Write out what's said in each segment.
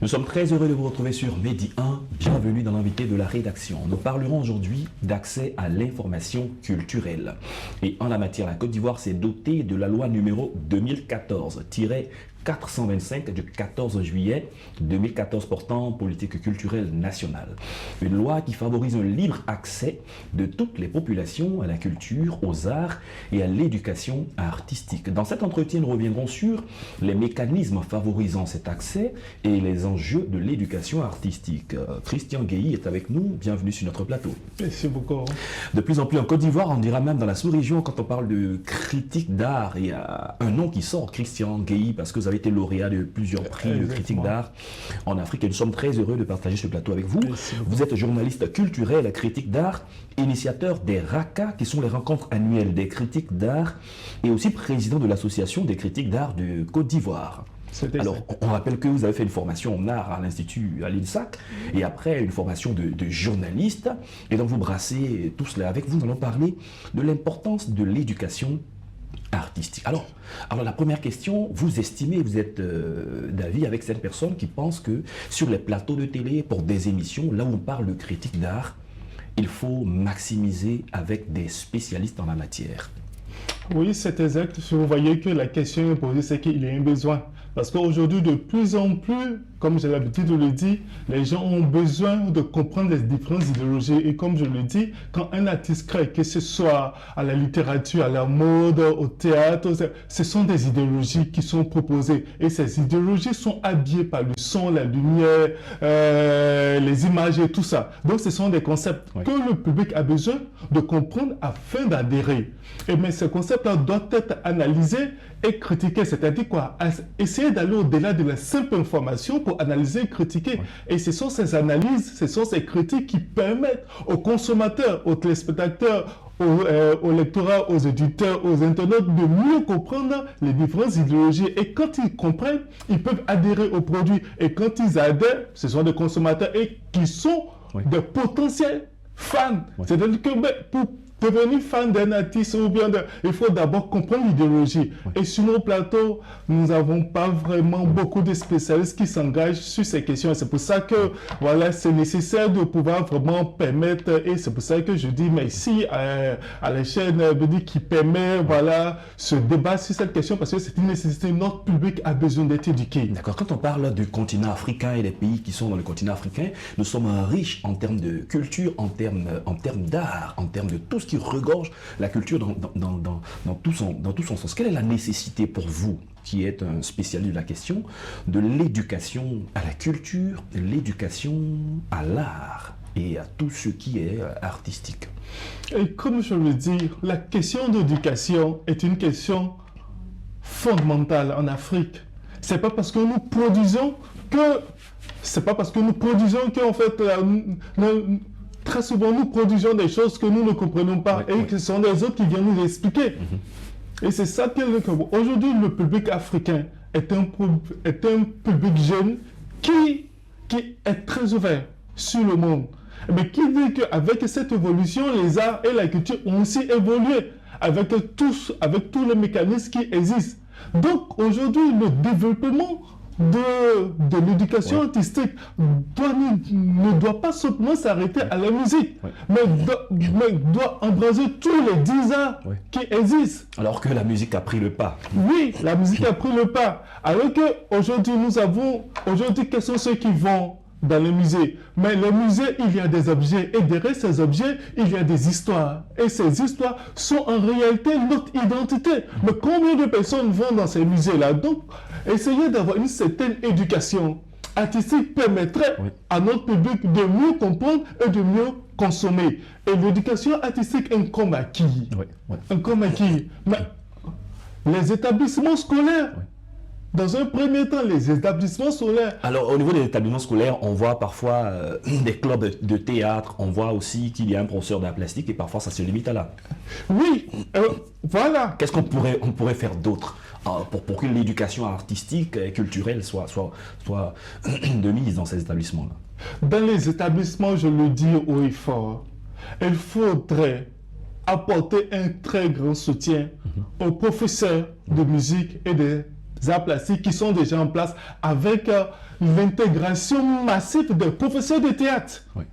Nous sommes très heureux de vous retrouver sur Medi 1. Bienvenue dans l'invité de la rédaction. Nous parlerons aujourd'hui d'accès à l'information culturelle. Et en la matière, la Côte d'Ivoire s'est dotée de la loi numéro 2014-425 du 14 juillet 2014 portant politique culturelle nationale. Une loi qui favorise un libre accès de toutes les populations à la culture, aux arts et à l'éducation artistique. Dans cet entretien, nous reviendrons sur les mécanismes favorisant cet accès et les enjeux de l'éducation artistique. Christian Guéhi est avec nous. Bienvenue sur notre plateau. Merci beaucoup. De plus en plus en Côte d'Ivoire, on dira même dans la sous-région, quand on parle de critique d'art, il y a un nom qui sort, Christian Guéhi, parce que vous avez été lauréat de plusieurs prix de critique d'art en Afrique et nous sommes très heureux de partager ce plateau avec vous. Vous êtes journaliste culturel et critique d'art, initiateur des RACA, qui sont les rencontres annuelles des critiques d'art, et aussi président de l'association des critiques d'art de Côte d'Ivoire. Alors, on rappelle que vous avez fait une formation en art à l'Institut, à l'INSAC, et après une formation de journaliste, et donc vous brassez tout cela. Avec vous, nous allons parler de l'importance de l'éducation artistique. Alors, la première question, vous estimez, vous êtes d'avis avec cette personne qui pense que sur les plateaux de télé, pour des émissions, là où on parle de critique d'art, il faut maximiser avec des spécialistes en la matière. Oui, c'est exact. Si vous voyez que la question est posée, c'est qu'il y a un besoin. Parce qu'aujourd'hui, de plus en plus, comme j'ai l'habitude de le dire, les gens ont besoin de comprendre les différentes idéologies. Et comme je le dis, quand un artiste crée, que ce soit à la littérature, à la mode, au théâtre, ce sont des idéologies qui sont proposées. Et ces idéologies sont habillées par le son, la lumière, les images et tout ça. Donc, ce sont des concepts que le public a besoin de comprendre afin d'adhérer. Et mais ces concepts-là doivent être analysés et critiqués. C'est-à-dire quoi? Essayer d'aller au-delà de la simple information pour analyser et critiquer. Et ce sont ces analyses, ce sont ces critiques qui permettent aux consommateurs, aux téléspectateurs, au lectorat, aux éditeurs, aux internautes de mieux comprendre les différentes idéologies. Et quand ils comprennent, ils peuvent adhérer au produit. Et quand ils adhèrent, ce sont des consommateurs et qui sont des potentiels fans. C'est-à-dire que pour devenir fan d'un artiste ou bien il faut d'abord comprendre l'idéologie. Et sur nos plateaux, nous n'avons pas vraiment beaucoup de spécialistes qui s'engagent sur ces questions. C'est pour ça que voilà, c'est nécessaire de pouvoir vraiment permettre, et c'est pour ça que je dis merci à la chaîne qui permet voilà, ce débat sur cette question, parce que c'est une nécessité. Notre public a besoin d'être éduqué. D'accord. Quand on parle du continent africain et des pays qui sont dans le continent africain, nous sommes riches en termes de culture, en termes d'art, en termes de tout ce qui regorge la culture dans tout son sens. Quelle est la nécessité pour vous, qui êtes un spécialiste de la question, de l'éducation à la culture, de l'éducation à l'art et à tout ce qui est artistique? Et comme je le dis, la question d'éducation est une question fondamentale en Afrique. C'est pas parce que nous produisons qu'en fait très souvent, nous produisons des choses que nous ne comprenons pas et que ce sont les autres qui viennent nous expliquer. Et c'est ça que aujourd'hui, le public africain est un public jeune qui est très ouvert sur le monde. Mais qui dit qu'avec cette évolution, les arts et la culture ont aussi évolué avec tous les mécanismes qui existent. Donc aujourd'hui, le développement de l'éducation artistique ne doit pas simplement s'arrêter à la musique, mais doit embraser tous les 10 arts qui existent. Alors que la musique a pris le pas. Oui, la musique a pris le pas. Alors qu'aujourd'hui, quels sont ceux qui vont dans les musées? Mais les musées, il y a des objets, et derrière ces objets, il y a des histoires. Et ces histoires sont en réalité notre identité. Mais combien de personnes vont dans ces musées-là? Donc, essayer d'avoir une certaine éducation artistique permettrait à notre public de mieux comprendre et de mieux consommer. Et l'éducation artistique incombe à qui? Incombe à qui? Mais les établissements scolaires. Dans un premier temps, les établissements scolaires. Alors, au niveau des établissements scolaires, on voit parfois des clubs de théâtre, on voit aussi qu'il y a un professeur d'art plastique et parfois ça se limite à là. Oui, voilà. Qu'est-ce qu'on pourrait faire d'autre pour que l'éducation artistique et culturelle soit de mise dans ces établissements-là? Dans les établissements, je le dis haut et fort, il faudrait apporter un très grand soutien aux professeurs de musique et arts plastiques qui sont déjà en place avec l'intégration massive des professeurs de théâtre. Oui.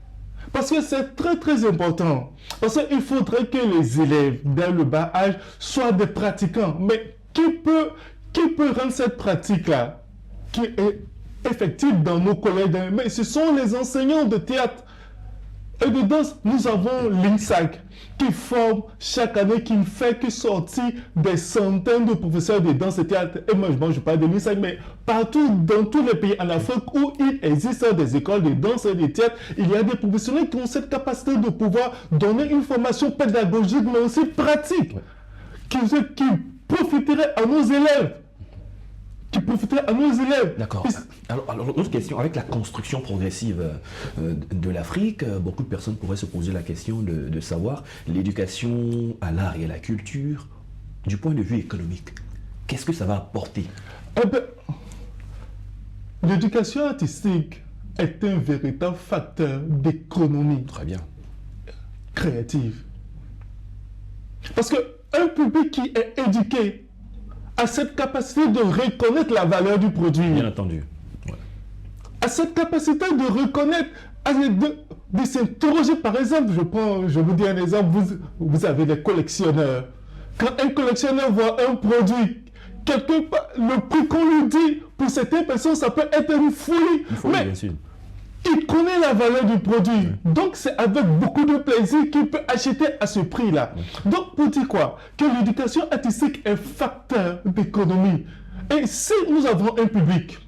Parce que c'est très très important. Parce qu'il faudrait que les élèves, dès le bas âge, soient des pratiquants. Mais qui peut rendre cette pratique-là, qui est effective dans nos collèges? Mais ce sont les enseignants de théâtre et de danse. Nous avons l'INSAC qui forme chaque année, qui ne fait que sortir des centaines de professeurs de danse et théâtre. Et moi, je parle de l'INSAC, mais partout dans tous les pays en Afrique où il existe des écoles de danse et de théâtre, il y a des professionnels qui ont cette capacité de pouvoir donner une formation pédagogique, mais aussi pratique, qui profiterait à nos élèves. D'accord. Alors, autre question, avec la construction progressive de l'Afrique, beaucoup de personnes pourraient se poser la question de savoir l'éducation à l'art et à la culture, du point de vue économique, qu'est-ce que ça va apporter? L'éducation artistique est un véritable facteur d'économie. Très bien. Créative. Parce qu'un public qui est éduqué a cette capacité de reconnaître la valeur du produit. Bien entendu. Ouais. A cette capacité de reconnaître, de s'interroger. Par exemple, je vous dis un exemple, vous avez des collectionneurs. Quand un collectionneur voit un produit, quelque part, le prix qu'on lui dit, pour certaines personnes, ça peut être une folie. Mais bien sûr. Il connaît la valeur du produit. Donc, c'est avec beaucoup de plaisir qu'il peut acheter à ce prix-là. Donc, pour dire quoi? Que l'éducation artistique est facteur d'économie. Et si nous avons un public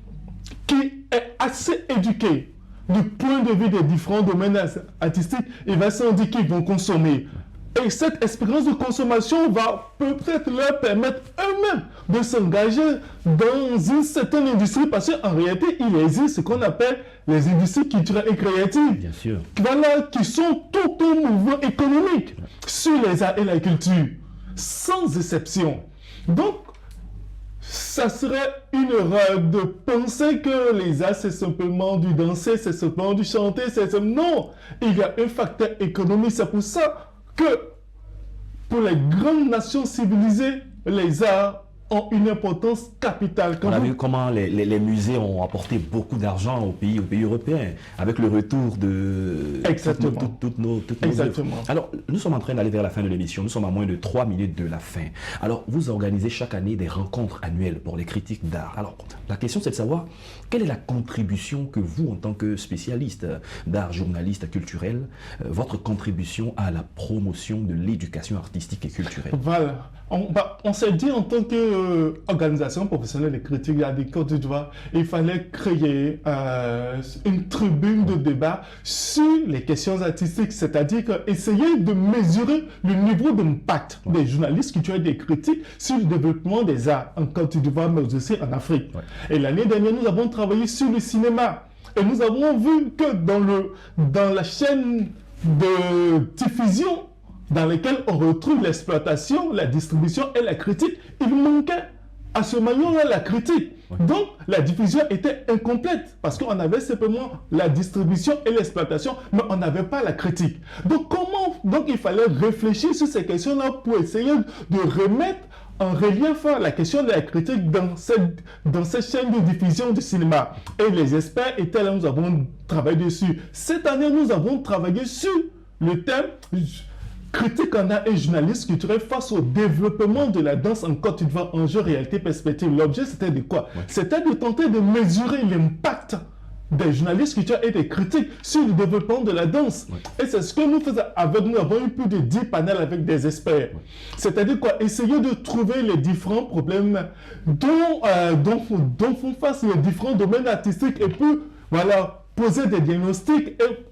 qui est assez éduqué du point de vue des différents domaines artistiques, il va s'en dire qu'ils vont consommer. Et cette expérience de consommation va peut-être leur permettre eux-mêmes de s'engager dans une certaine industrie, parce qu'en réalité, il existe ce qu'on appelle les industries culturelles et créatives. Bien sûr. Voilà, qui sont tout un mouvement économique sur les arts et la culture, sans exception. Donc, ça serait une erreur de penser que les arts, c'est simplement du danser, c'est simplement du chanter, Non, il y a un facteur économique, c'est pour ça que pour les grandes nations civilisées, les arts ont une importance capitale. On a vu comment les musées ont apporté beaucoup d'argent aux pays européens, avec le retour de toutes nos œuvres. Alors, nous sommes en train d'aller vers la fin de l'émission, nous sommes à moins de 3 minutes de la fin. Alors, vous organisez chaque année des rencontres annuelles pour les critiques d'art. Alors, la question c'est de savoir, quelle est la contribution que vous, en tant que spécialiste d'art, journaliste culturel, votre contribution à la promotion de l'éducation artistique et culturelle? Voilà. On s'est dit en tant qu'organisation professionnelle de critiques d'art de Côte d'Ivoire, il fallait créer une tribune de débat sur les questions artistiques, c'est-à-dire essayer de mesurer le niveau d'impact des journalistes culturels et des critiques sur le développement des arts en Côte d'Ivoire, mais aussi en Afrique. Et l'année dernière, nous avons travaillé sur le cinéma. Et nous avons vu que dans la chaîne de diffusion, dans lesquels on retrouve l'exploitation, la distribution et la critique, il manquait à ce moment-là la critique. Donc, la diffusion était incomplète parce qu'on avait simplement la distribution et l'exploitation, mais on n'avait pas la critique. Donc, il fallait réfléchir sur ces questions-là pour essayer de remettre en relief la question de la critique dans cette chaîne de diffusion du cinéma. Et les experts étaient là, nous avons travaillé dessus. Cette année, nous avons travaillé sur le thème critique en art et journaliste culturel face au développement de la danse en Côte d'Ivoire, enjeu, réalité, perspective. L'objet, c'était de quoi? C'était de tenter de mesurer l'impact des journalistes culturels et des critiques sur le développement de la danse. Et c'est ce que nous faisons avec nous. Nous avons eu plus de 10 panels avec des experts. C'est-à-dire quoi? Essayer de trouver les différents problèmes dont font face les différents domaines artistiques et puis, voilà, poser des diagnostics et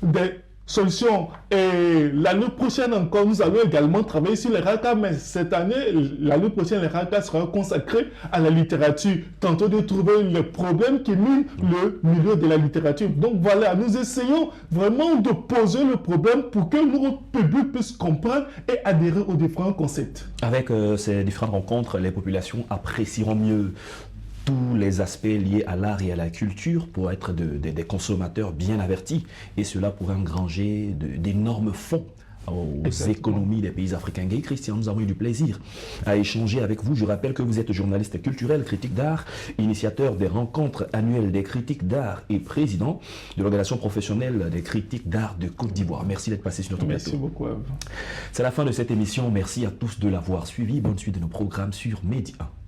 des solutions. Et l'année prochaine encore, nous allons également travailler sur les RACA, mais cette année, l'année prochaine, les RACA sera consacré à la littérature, tantôt de trouver les problèmes qui minent le milieu de la littérature. Donc voilà, nous essayons vraiment de poser le problème pour que notre public puisse comprendre et adhérer aux différents concepts. Avec ces différentes rencontres, les populations apprécieront mieux tous les aspects liés à l'art et à la culture pour être des consommateurs bien avertis, et cela pourrait engranger d'énormes fonds aux Exactement. économies des pays africains. Guy Christian, nous avons eu du plaisir à échanger avec vous. Je rappelle que vous êtes journaliste culturel, critique d'art, initiateur des rencontres annuelles des critiques d'art et président de l'organisation professionnelle des critiques d'art de Côte d'Ivoire. Merci d'être passé sur notre plateau. Merci beaucoup à vous. C'est la fin de cette émission. Merci à tous de l'avoir suivi. Bonne suite de nos programmes sur Média 1.